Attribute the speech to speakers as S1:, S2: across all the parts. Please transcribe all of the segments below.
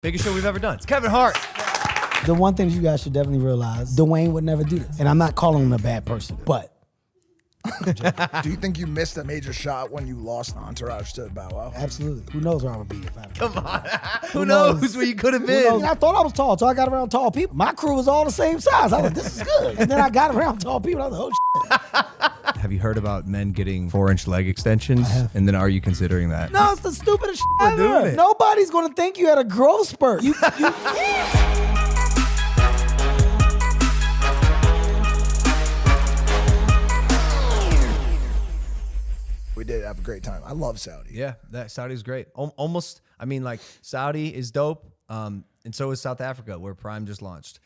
S1: Biggest show we've ever done. It's Kevin Hart.
S2: The one thing you guys should definitely realize, Dwayne would never do this. And I'm not calling him a bad person, but.
S3: Do you think you missed a major shot when you lost the entourage to Bow Wow?
S2: Absolutely. Who knows where I would be if I
S1: Come on. Who knows where you could have been?
S2: I thought I was tall, so I got around tall people. My crew was all the same size. I was like, this is good. And then I got around tall people. I was like, oh, shit.
S1: Have you heard about men getting 4-inch leg extensions? And then are you considering that?
S2: No, it's the stupidest shit
S1: We're
S2: ever.
S1: doing it.
S2: Nobody's going to think you had a growth spurt.
S3: We did have a great time. I love Saudi.
S1: Yeah, that Saudi's great. Almost, I mean, like, Saudi is dope, and so is South Africa, where Prime just launched.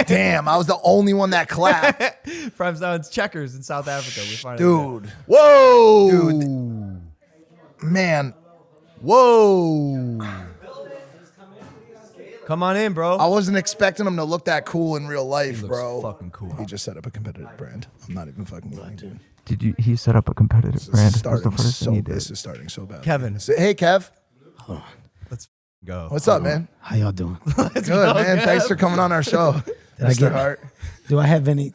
S3: Damn, I was the only one that clapped.
S1: Prime's now in Checkers in South Africa. We finally
S3: Dude.
S1: Whoa!
S3: Dude. Man.
S1: Whoa! Come on in, bro.
S3: I wasn't expecting him to look that cool in real life,
S1: He looks
S3: bro.
S1: fucking cool.
S3: He just set up a competitive brand. I'm not even fucking lying, dude.
S4: Did you? He set up a competitive brand. That's the
S3: Starting
S4: first thing he did.
S3: This is starting so bad.
S1: Kevin.
S3: Hey, Kev.
S1: Let's go.
S3: What's up, man?
S2: How y'all doing?
S3: Good, man. Thanks for coming on our show.
S2: Did I
S3: Mr.
S2: get
S3: Hart.
S2: Do I have any?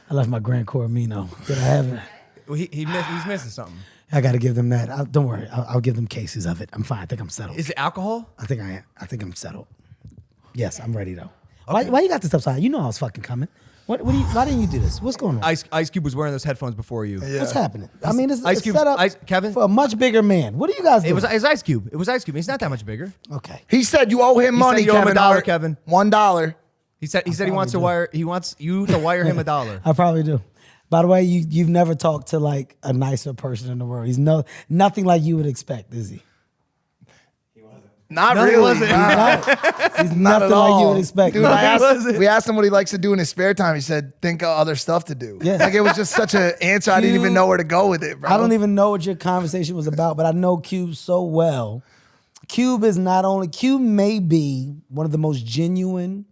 S2: I left my Grand Coromino. Did I have it?
S1: Well, he's missing something.
S2: I got to give them that. Don't worry. I'll give them cases of it. I'm fine. I think I'm settled.
S1: Is it alcohol?
S2: I think I am. I think I'm settled. Yes, I'm ready though. Okay. Why you got this upside? You know I was fucking coming. Why didn't you do this? What's going on?
S1: Ice Cube was wearing those headphones before you.
S3: Yeah.
S2: What's happening? I mean, it's
S1: Ice Cube's-
S2: set up
S1: Kevin?
S2: for a much bigger man. What are you guys doing?
S1: It was Ice Cube. It was Ice Cube. He's not that much bigger.
S2: Okay.
S3: He said you owe him money,
S1: said you owe him
S3: Kevin.
S1: $1,
S3: Hart.
S1: Kevin.
S3: $1.
S1: He said he wants you to wire him $1.
S2: I probably do. By the way, you've never talked to like a nicer person in the world. He's nothing like you would expect, is he?
S3: Not
S1: No, he
S3: really.
S1: wasn't.
S2: He's
S3: Not
S2: nothing
S3: at
S2: like
S3: all.
S2: you would expect.
S3: Dude,
S1: wasn't.
S3: we asked him what he likes to do in his spare time. He said, think of other stuff to do.
S2: Yeah.
S3: Like, it was just such an answer. I didn't even know where to go with it, bro.
S2: I don't even know what your conversation was about, but I know Cube so well. Cube may be one of the most genuine,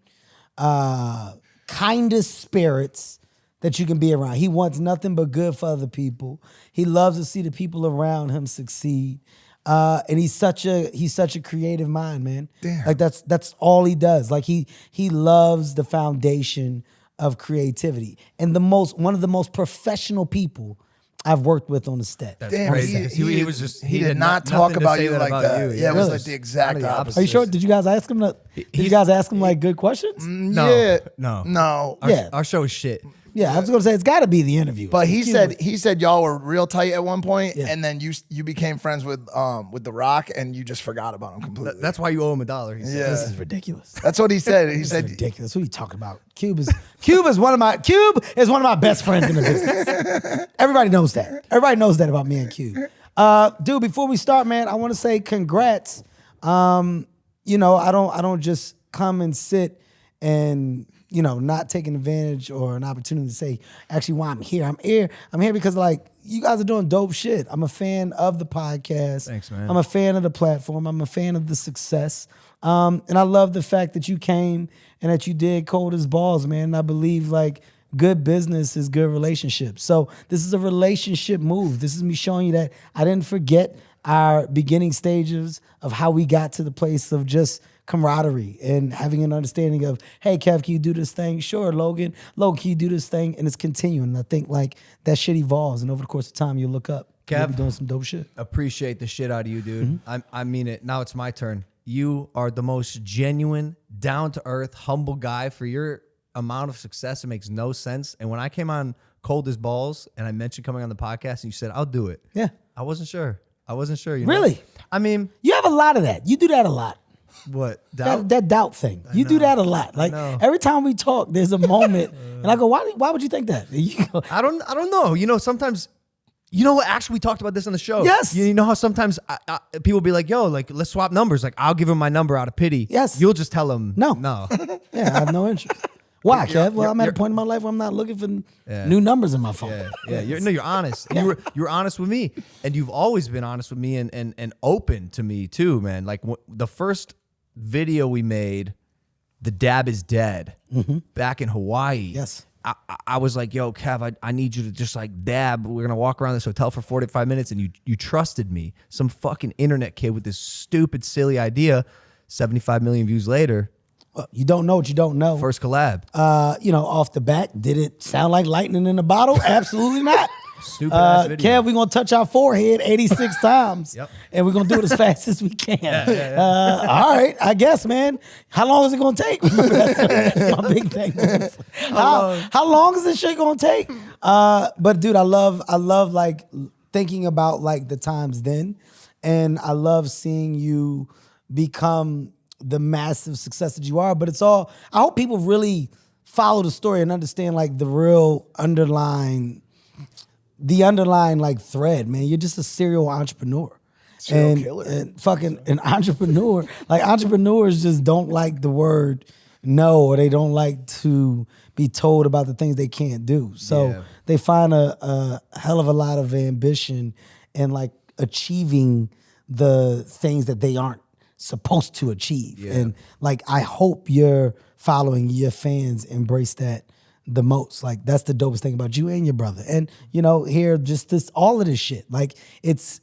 S2: kindest spirits that you can be around. He wants nothing but good for other people. He loves to see the people around him succeed. And he's such a creative mind, man.
S3: Damn.
S2: Like that's all he does. Like he loves the foundation of creativity. And one of the most professional people I've worked with on the set.
S3: Damn,
S1: crazy.
S3: he did not talk
S1: nothing to
S3: about
S1: say
S3: you
S1: that
S3: like
S1: about
S3: that.
S1: you.
S3: Yeah, it was
S2: Really?
S3: like the exact opposite.
S2: Are you sure? Did you guys ask him? Did you guys ask him like good questions?
S1: No,
S3: Yeah.
S1: no.
S3: No.
S2: Yeah.
S1: Our show is shit.
S2: Yeah, I was gonna say it's got to be the interview.
S3: But he
S2: Cube.
S3: said y'all were real tight at one point,
S2: Yeah.
S3: and then you became friends with The Rock, and you just forgot about him completely.
S1: That's why you owe him $1. He said.
S3: Yeah.
S2: This is ridiculous.
S3: That's what he said. He
S2: This is
S3: said
S2: ridiculous. What are you talking about? Cube is one of my best friends in the business. Everybody knows that. Everybody knows that about me and Cube. Dude, before we start, man, I want to say congrats. I don't just come and sit and not taking advantage or an opportunity to say actually why I'm here. I'm here because like you guys are doing dope shit. I'm a fan of the podcast.
S1: Thanks, man.
S2: I'm a fan of the platform. I'm a fan of the success. And I love the fact that you came and that you did cold as balls, man. And I believe like good business is good relationships. So this is a relationship move. This is me showing you that I didn't forget our beginning stages of how we got to the place of just camaraderie and having an understanding of, hey, Kev, can you do this thing? Sure, Logan, can you do this thing? And it's continuing. And I think like that shit evolves. And over the course of time, you look up.
S1: Kev,
S2: you'll be doing some dope shit.
S1: Appreciate the shit out of you, dude. I mean it. Now it's my turn. You are the most genuine, down-to-earth, humble guy. For your amount of success, it makes no sense. And when I came on Cold as Balls and I mentioned coming on the podcast and you said, I'll do it.
S2: Yeah.
S1: I wasn't sure. You know?
S2: Really?
S1: I mean,
S2: You have a lot of that. You do that a lot.
S1: what? Doubt?
S2: That doubt thing. You do that a lot. Like
S1: know.
S2: every time we talk, there's a moment, and I go, "Why would you think that?" And you go,
S1: I don't know. Sometimes, what? Actually, we talked about this on the show.
S2: Yes.
S1: You know how sometimes people be like, "Yo, like let's swap numbers." Like I'll give him my number out of pity.
S2: Yes.
S1: You'll just tell him
S2: No.
S1: no.
S2: "Yeah, I have no interest." Why, Kev? Well, I'm at a
S1: you're-
S2: point in my life where I'm not looking for new numbers in my phone.
S1: Yeah. You're honest. You're honest with me, and you've always been honest with me and open to me too, man. Like the first video we made, the dab is dead, back in Hawaii.
S2: Yes.
S1: I was like, yo, Kev, I need you to just like dab. We're going to walk around this hotel for 45 minutes. And you trusted me. Some fucking internet kid with this stupid, silly idea. 75 million views later.
S2: Well, you don't know what you don't know.
S1: First collab.
S2: Off the bat, did it sound like lightning in a bottle? Absolutely not.
S1: Stupid ass video.
S2: Kev, we're going to touch our forehead 86 times.
S1: Yep.
S2: And we're going to do it as fast as we can.
S1: Yeah.
S2: All right, I guess, man. How long is it going to take? That's my big thing. How long is this shit going to take? But dude, I love like thinking about like the times then. And I love seeing you become the massive success that you are. But I hope people really follow the story and understand like the real underlying like thread, man. You're just a serial entrepreneur.
S3: Serial killer.
S2: And fucking an entrepreneur. Like entrepreneurs just don't like the word no, or they don't like to be told about the things they can't do. So they find a hell of a lot of ambition in like achieving the things that they aren't supposed to achieve.
S1: Yeah.
S2: And like I hope your following, your fans embrace that the most. Like that's the dopest thing about you and your brother. And here just all of this shit. Like it's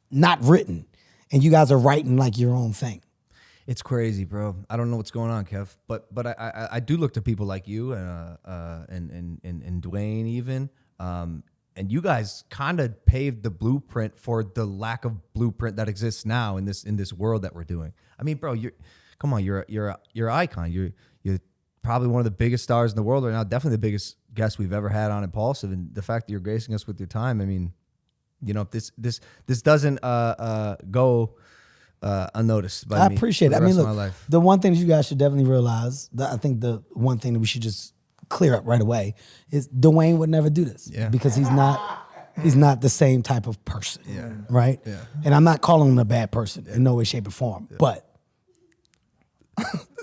S2: not written, and you guys are writing like your own thing.
S1: It's crazy, bro. I don't know what's going on, Kev, but I do look to people like you and Dwayne even, and you guys kind of paved the blueprint for the lack of blueprint that exists now in this world that we're doing. I mean, bro, you're an icon. You're probably one of the biggest stars in the world right now. Definitely the biggest guest we've ever had on Impaulsive, and the fact that you're gracing us with your time. I mean, if this doesn't go unnoticed by me.
S2: I appreciate it.
S1: For
S2: I
S1: the
S2: mean,
S1: rest of
S2: look,
S1: my life.
S2: the one thing you guys should definitely realize, I think the one thing that we should just clear up right away is Dwayne would never do this.
S1: Yeah.
S2: Because he's not the same type of person.
S1: Yeah.
S2: Right?
S1: Yeah.
S2: And I'm not calling him a bad person in no way, shape, or form. Yeah. But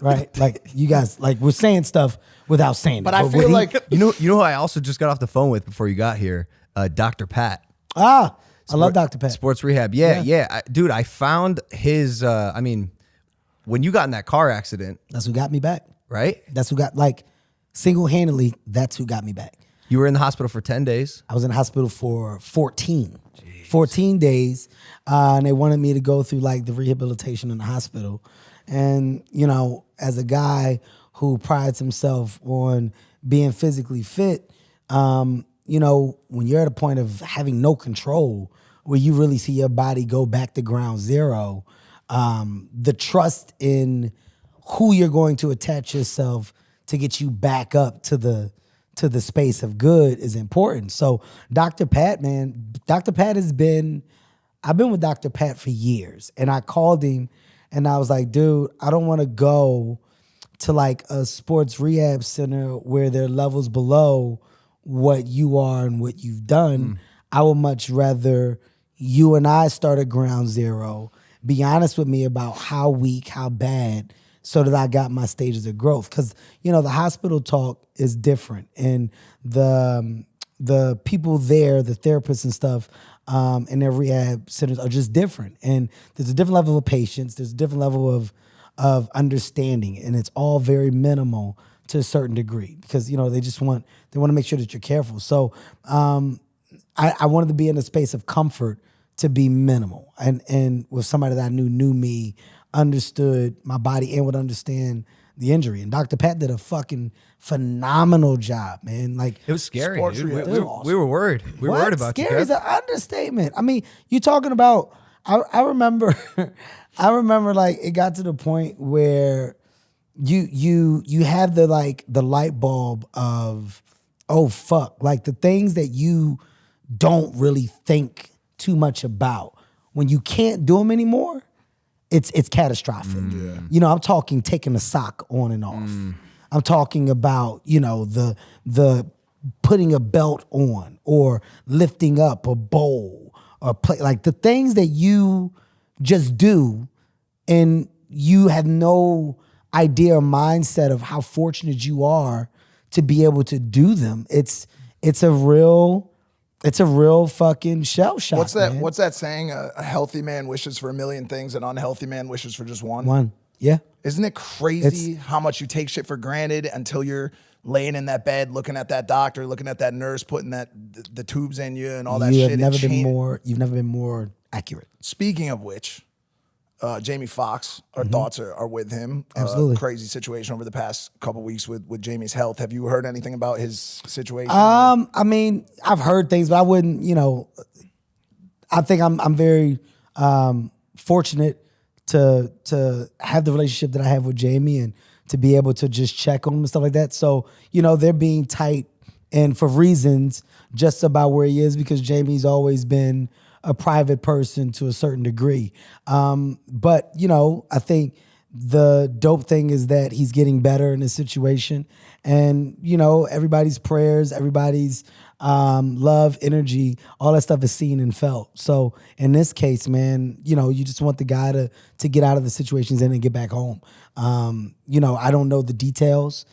S2: right? Like you guys, like we're saying stuff without saying
S3: But
S2: it.
S3: I feel like
S1: you know who I also just got off the phone with before you got here? Dr. Pat.
S2: I love Dr. Pat.
S1: Sports Rehab. Yeah. Dude, I found his, when you got in that car accident,
S2: That's who got me back.
S1: right?
S2: That's who got, like, single-handedly, that's who got me back.
S1: You were in the hospital for 10 days.
S2: I was in the hospital for 14. 14 days. And they wanted me to go through, like, the rehabilitation in the hospital. And, as a guy who prides himself on being physically fit, when you're at a point of having no control, where you really see your body go back to ground zero, the trust in who you're going to attach yourself to get you back up to the space of good is important. So Dr. Pat, man, Dr. Pat I've been with Dr. Pat for years, and I called him and I was like, dude, I don't want to go to like a sports rehab center where there are levels below what you are and what you've done. I would much rather you and I start at ground zero, be honest with me about how weak, how bad, so that I got my stages of growth. Because, the hospital talk is different. And the people there, the therapists and stuff, in their rehab centers are just different. And there's a different level of patience. There's a different level of understanding. And it's all very minimal to a certain degree because, they want to make sure that you're careful. So I wanted to be in a space of comfort to be minimal. And with somebody that I knew me, understood my body, and would understand the injury. And Dr. Pat did a fucking phenomenal job, man. Like
S1: It was scary,
S3: Sports
S1: dude.
S3: rehab.
S1: We were worried. We were worried about
S2: scary
S1: you.
S2: is an understatement. I mean, you talking about, I remember, like it got to the point where you have the light bulb of, oh fuck, like the things that you don't really think too much about. When you can't do them anymore, it's catastrophic. I'm talking taking a sock on and off. I'm talking about, the putting a belt on or lifting up a bowl or play, like the things that you just do and you have no idea or mindset of how fortunate you are to be able to do them. It's a real fucking shell shock.
S3: What's that?
S2: Man.
S3: What's that saying? A healthy man wishes for a million things, an unhealthy man wishes for just one.
S2: One? Yeah.
S3: Isn't it crazy how much you take shit for granted until you're laying in that bed, looking at that doctor, looking at that nurse, putting the tubes in you and all that
S2: You
S3: shit.
S2: have never been more. You've never been more accurate.
S3: Speaking of which, Jamie Foxx, our thoughts are with him.
S2: Absolutely.
S3: Crazy situation over the past couple weeks with Jamie's health. Have you heard anything about his situation?
S2: I mean, I've heard things, but I wouldn't, I think I'm very fortunate to have the relationship that I have with Jamie and to be able to just check on him and stuff like that. So, they're being tight and for reasons just about where he is because Jamie's always been a private person to a certain degree. But, I think the dope thing is that he's getting better in his situation. And, everybody's prayers, everybody's love, energy, all that stuff is seen and felt. So in this case, man, you just want the guy to get out of the situation he's in and get back home. I don't know the details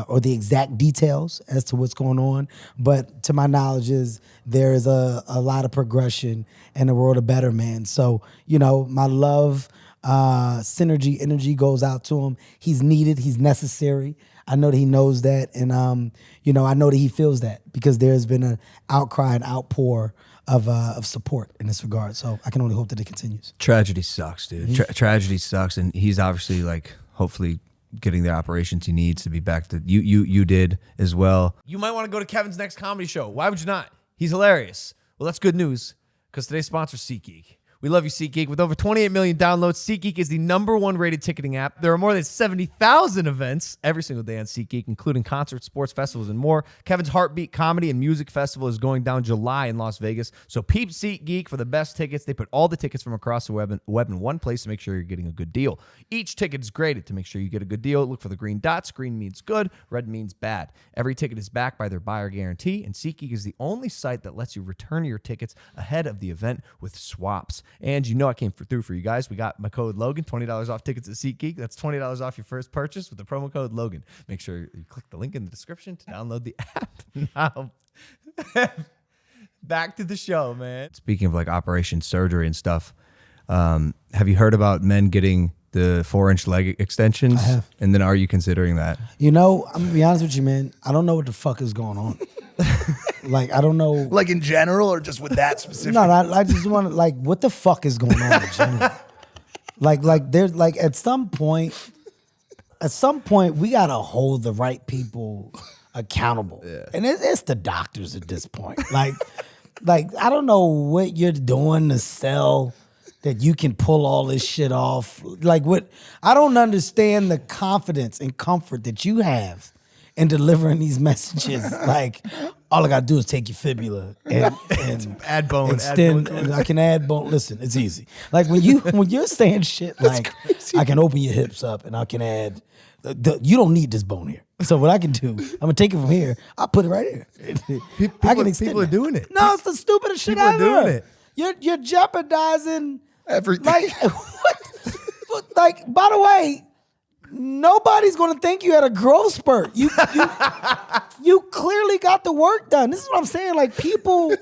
S2: or the exact details as to what's going on, but to my knowledge is there is a lot of progression and the world of better, man. So, my love, synergy, energy goes out to him. He's needed, he's necessary. I know that he knows that, and I know that he feels that because there's been an outcry and outpour of support in this regard. So I can only hope that it continues.
S1: Tragedy sucks, dude. Tragedy sucks, and he's obviously hopefully getting the operations he needs to be back to you did as well. You might want to go to Kevin's next comedy show. Why would you not? He's hilarious. Well, that's good news because today's sponsor is SeatGeek. We love you, SeatGeek. With over 28 million downloads, SeatGeek is the #1 rated ticketing app. There are more than 70,000 events every single day on SeatGeek, including concerts, sports festivals, and more. Kevin's Heartbeat Comedy and Music Festival is going down July in Las Vegas. So peep SeatGeek for the best tickets. They put all the tickets from across the web in one place to make sure you're getting a good deal. Each ticket is graded to make sure you get a good deal. Look for the green dots. Green means good. Red means bad. Every ticket is backed by their buyer guarantee, and SeatGeek is the only site that lets you return your tickets ahead of the event with swaps. And I came through for you guys. We got my code Logan, $20 off tickets at SeatGeek. That's $20 off your first purchase with the promo code Logan. Make sure you click the link in the description to download the app. Now, back to the show, man. Speaking of operation surgery and stuff, have you heard about men getting the 4-inch leg extensions?
S2: I have.
S1: And then are you considering that?
S2: I'm gonna be honest with you, man. I don't know what the fuck is going on. I don't know.
S3: In general or just with that specific?
S2: No, I just want to what the fuck is going on in general? There's at some point we gotta hold the right people accountable, and it's the doctors at this point. I don't know what you're doing to sell that you can pull all this shit off. I don't understand the confidence and comfort that you have in delivering these messages. All I gotta do is take your fibula and
S1: add bone,
S2: extend. And I can add bone. Listen, it's easy. When you're saying shit I can open your hips up and I can add. You don't need this bone here. So what I can do, I'm gonna take it from here. I'll put it right here. I can extend.
S1: People are doing it.
S2: No, it's the stupidest shit
S1: People are
S2: ever.
S1: doing it.
S2: You're jeopardizing
S3: everything.
S2: What? By the way, nobody's gonna think you had a growth spurt. You clearly got the work done. This is what I'm saying. People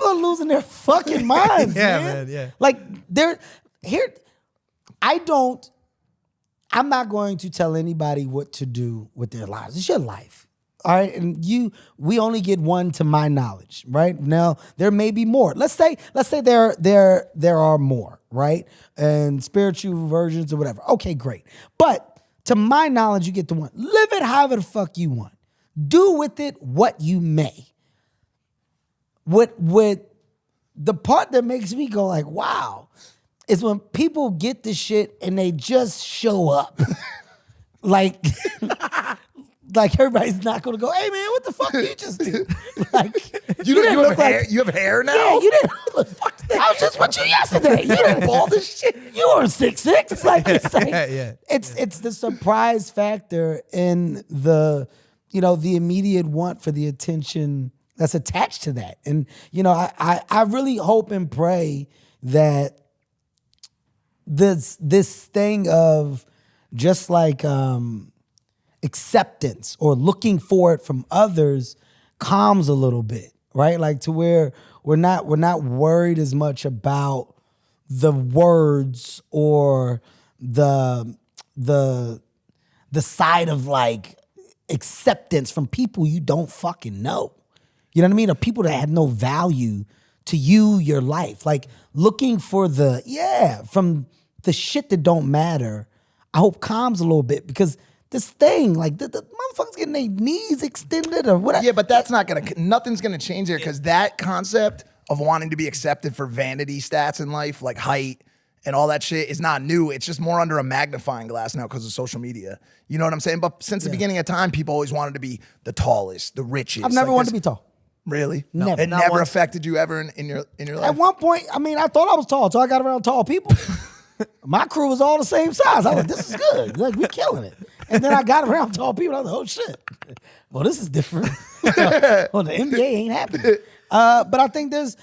S2: are losing their fucking minds.
S1: Yeah,
S2: man.
S1: Yeah.
S2: They're here. I'm not going to tell anybody what to do with their lives. It's your life. All right. And we only get one to my knowledge, right? Now there may be more. Let's say there are more, right? And spiritual versions or whatever. Okay, great. But to my knowledge, you get the one. Live it however the fuck you want. Do with it what you may. With the part that makes me go wow, is when people get the shit and they just show up. Everybody's not gonna go, hey man, what the fuck did you just do?
S3: You have hair? You have hair now?
S2: Yeah, you didn't look the fuck. I was just with you yesterday. You didn't ball this shit. You were 6'6". It's the surprise factor in the immediate want for the attention that's attached to that. And I really hope and pray that this thing of just acceptance or looking for it from others calms a little bit, right? To where we're not worried as much about the words or the side of acceptance from people you don't fucking know. You know what I mean? Or people that have no value to you, your life. Like looking for from the shit that don't matter, I hope calms a little bit because this thing, like the motherfuckers getting their knees extended or whatever.
S3: Yeah, but that's nothing's gonna change there because that concept of wanting to be accepted for vanity stats in life, like height and all that shit, is not new. It's just more under a magnifying glass now because of social media. You know what I'm saying? But since the beginning of time, people always wanted to be the tallest, the richest.
S2: I've never wanted to be tall.
S3: Really?
S2: Never.
S3: It never affected you ever in your life?
S2: At one point, I mean, I thought I was tall until I got around tall people. My crew was all the same size. I was like, this is good. Like, we killing it. And then I got around tall people. I was like, oh, shit. Well, this is different. Well, the NBA ain't happening. But I think there's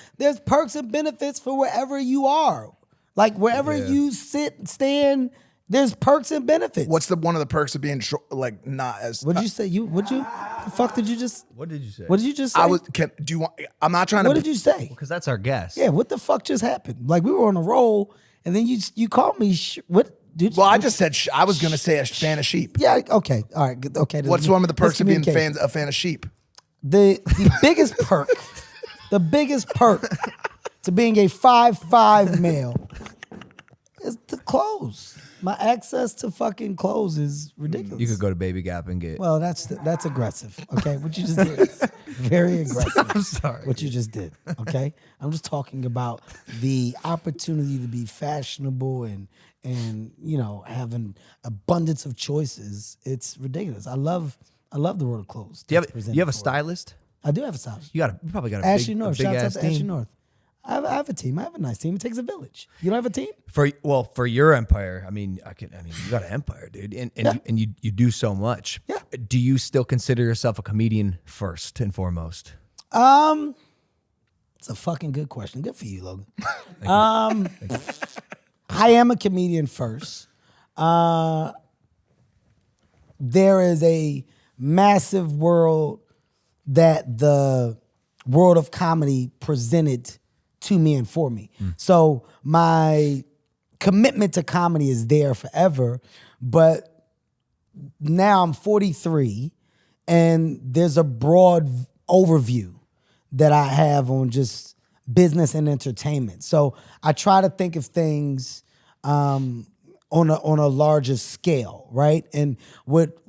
S2: perks and benefits for wherever you are. Like, wherever you sit, stand, there's perks and benefits.
S3: What's one of the perks of being like not as?
S2: What did you say? The fuck did you just?
S1: What did you say?
S2: What did you just say?
S3: Do you want? I'm not trying to.
S2: What did you say?
S1: Because that's our guest.
S2: Yeah, what the fuck just happened? Like we were on a roll, and then you called me. What? Did
S3: Well, I just said I was gonna say a fan of sheep.
S2: Yeah. Okay. All right. Good. Okay.
S3: What's one of the perks of being
S2: communicate.
S3: a fan of sheep?
S2: The biggest perk, the biggest perk to being a 5'5" male is the clothes. My access to fucking clothes is ridiculous.
S1: You could go to Baby Gap and get.
S2: Well, that's aggressive. Okay, what you just did is very aggressive.
S1: I'm sorry.
S2: What you just did. Okay, I'm just talking about the opportunity to be fashionable and have an abundance of choices. It's ridiculous. I love the world of clothes.
S1: Do you have a stylist?
S2: I do have a stylist.
S1: You probably got a
S2: Ashley
S1: big,
S2: North.
S1: a big
S2: Shouts out
S1: ass
S2: to
S1: team.
S2: Ashley North. I have a team. I have a nice team. It takes a village. You don't have a team?
S1: For your empire, I mean, you got an empire, dude, and you do so much.
S2: Yeah.
S1: Do you still consider yourself a comedian first and foremost?
S2: It's a fucking good question. Good for you, Logan. I am a comedian first. There is a massive world that the world of comedy presented to me and for me. So my commitment to comedy is there forever, but now I'm 43 and there's a broad overview that I have on just business and entertainment. So I try to think of things on a larger scale, right? And what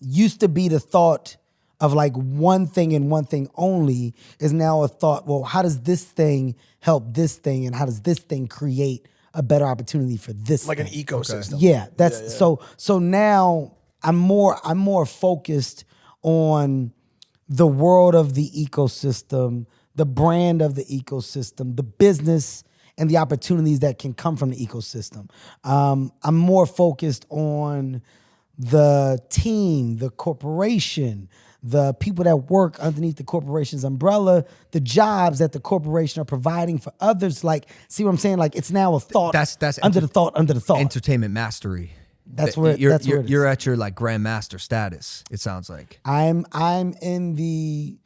S2: used to be the thought of like one thing and one thing only is now a thought, well, how does this thing help this thing and how does this thing create a better opportunity for this
S3: Like
S2: thing?
S3: an ecosystem.
S2: Yeah, that's so now I'm more focused on the world of the ecosystem, the brand of the ecosystem, the business and the opportunities that can come from the ecosystem. I'm more focused on the team, the corporation, the people that work underneath the corporation's umbrella, the jobs that the corporation are providing for others. Like, see what I'm saying? Like, it's now a thought. That's under the thought.
S1: Entertainment mastery.
S2: That's where
S1: you're
S2: it is.
S1: You're at your like grandmaster status. It sounds like
S2: I'm in the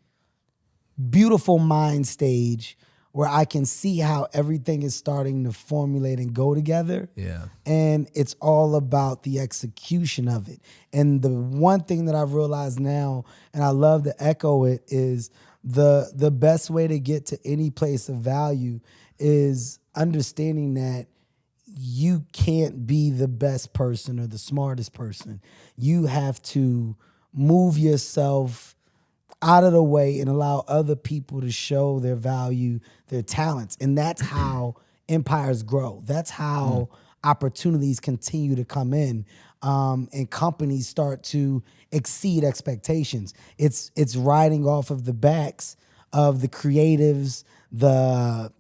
S2: beautiful mind stage where I can see how everything is starting to formulate and go together.
S1: Yeah.
S2: And it's all about the execution of it. And the one thing that I've realized now, and I love to echo it, is the best way to get to any place of value is understanding that you can't be the best person or the smartest person. You have to move yourself out of the way and allow other people to show their value, their talents. And that's how empires grow. That's how opportunities continue to come in and companies start to exceed expectations. It's riding off of the backs of the creatives, the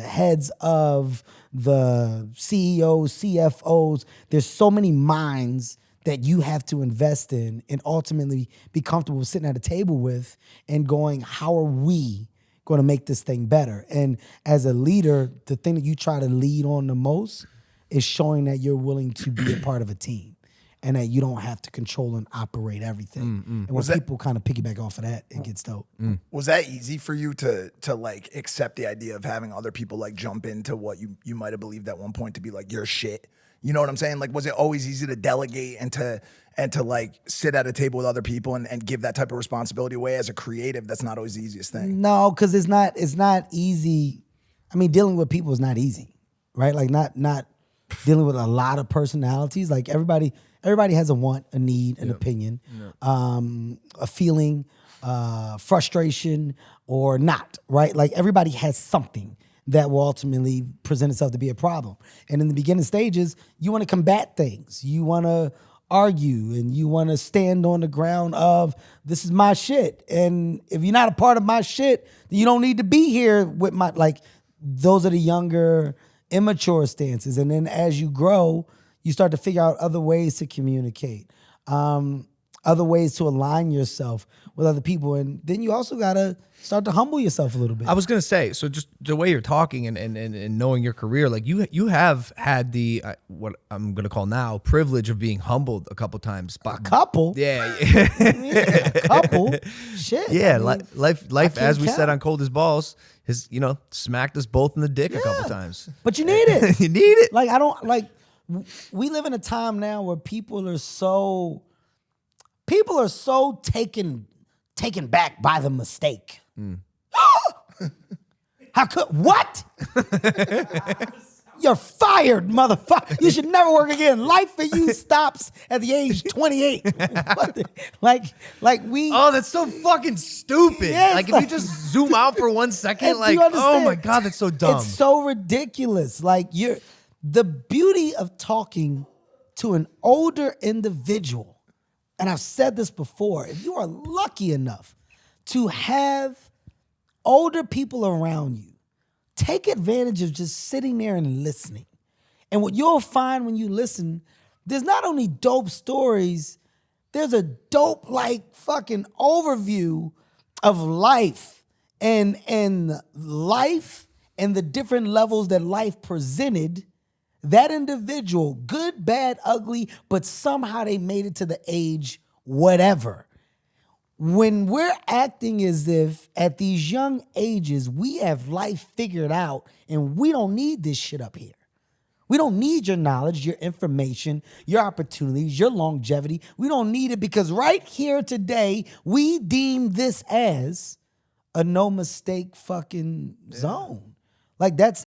S2: heads of the CEOs, CFOs. There's so many minds that you have to invest in and ultimately be comfortable sitting at a table with and going, how are we going to make this thing better? And as a leader, the thing that you try to lead on the most is showing that you're willing to be a part of a team. and that you don't have to control and operate everything. And when people kind of piggyback off of that, it gets dope.
S3: Was that easy for you to like accept the idea of having other people like jump into what you might have believed at one point to be like your shit? You know what I'm saying? Like, was it always easy to delegate and to like sit at a table with other people and give that type of responsibility away as a creative? That's not always the easiest thing.
S2: No, because it's not easy. I mean, dealing with people is not easy, right? Like not dealing with a lot of personalities. Like everybody has a want, a need, an opinion, a feeling, frustration, or not, right? Like everybody has something that will ultimately present itself to be a problem. And in the beginning stages, you want to combat things. You want to argue and you want to stand on the ground of this is my shit. And if you're not a part of my shit, then you don't need to be here with my, like, those are the younger, immature stances. And then as you grow, you start to figure out other ways to communicate, other ways to align yourself with other people. And then you also got to start to humble yourself a little bit.
S1: I was gonna say, so just the way you're talking and knowing your career, like you have had the what I'm gonna call now privilege of being humbled a couple times.
S2: A couple,
S1: yeah,
S2: a couple, shit.
S1: Yeah,
S2: I mean,
S1: life, as we
S2: count.
S1: said on Cold as Balls, has smacked us both in the dick a couple times.
S2: But you need it.
S1: You need it.
S2: Like I don't like. We live in a time now where people are so taken back by the mistake. How could what? You're fired, motherfucker. You should never work again. Life for you stops at the age 28. Like we.
S1: Oh, that's so fucking stupid.
S2: Yeah,
S1: like if you just zoom out for 1 second,
S2: And do
S1: like,
S2: you understand?
S1: oh my God, that's so dumb.
S2: It's so ridiculous. Like the beauty of talking to an older individual, and I've said this before, if you are lucky enough to have older people around you, take advantage of just sitting there and listening. And what you'll find when you listen, there's not only dope stories, there's a dope like fucking overview of life and life and the different levels that life presented that individual, good, bad, ugly, but somehow they made it to the age whatever. When we're acting as if at these young ages we have life figured out and we don't need this shit up here. We don't need your knowledge, your information, your opportunities, your longevity. We don't need it because right here today, we deem this as a no mistake fucking zone. Like that's